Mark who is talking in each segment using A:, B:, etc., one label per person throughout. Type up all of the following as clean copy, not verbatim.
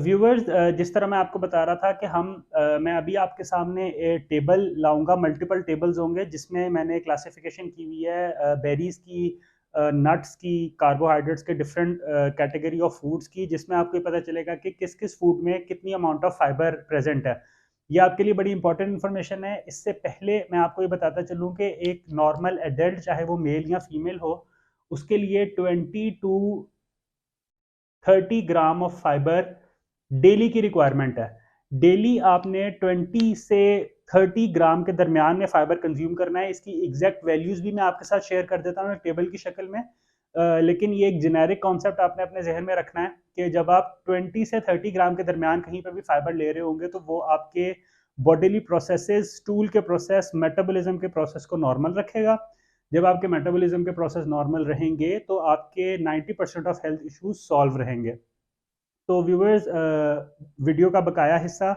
A: Viewers जिस तरह मैं आपको बता रहा था कि मैं अभी आपके सामने टेबल लाऊंगा, मल्टीपल टेबल्स होंगे जिसमें मैंने क्लासिफिकेशन की हुई है बेरीज की, नट्स की, कार्बोहाइड्रेट्स के डिफरेंट कैटेगरी ऑफ फूड्स की, जिसमें आपको पता चलेगा कि किस किस फूड में कितनी अमाउंट ऑफ फाइबर प्रेजेंट है। ये आपके लिए बड़ी इंपॉर्टेंट इन्फॉर्मेशन है। इससे पहले मैं आपको ये बताता चलूँ कि एक नॉर्मल एडल्ट, चाहे वो मेल या फीमेल हो, उसके लिए 20 to 30 gram of fibre daily की रिक्वायरमेंट है। डेली आपने 20 से 30 ग्राम के दरमियान में फाइबर कंज्यूम करना है। इसकी एग्जैक्ट वैल्यूज भी मैं आपके साथ शेयर कर देता हूँ टेबल की शक्ल में। लेकिन ये एक जेनेरिक कॉन्सेप्ट आपने अपने जहन में रखना है कि जब आप 20 से 30 ग्राम के दरमियान कहीं पर भी फाइबर ले रहे होंगे तो वो आपके बॉडीली प्रोसेसेस, स्टूल के प्रोसेस, मेटाबॉलिज्म के प्रोसेस को नॉर्मल रखेगा। जब आपके मेटाबॉलिज्म के प्रोसेस नॉर्मल रहेंगे तो आपके 90% ऑफ हेल्थ इश्यूज सॉल्व रहेंगे। तो व्यूअर्स, वीडियो का बकाया हिस्सा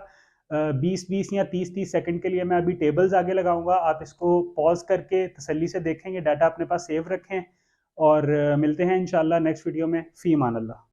A: 20-20 या 30-30 सेकंड के लिए मैं अभी टेबल्स आगे लगाऊंगा। आप इसको पॉज करके तसल्ली से देखेंगे, डाटा अपने पास सेव रखें, और मिलते हैं इंशाल्लाह नेक्स्ट वीडियो में। फी अमान अल्लाह।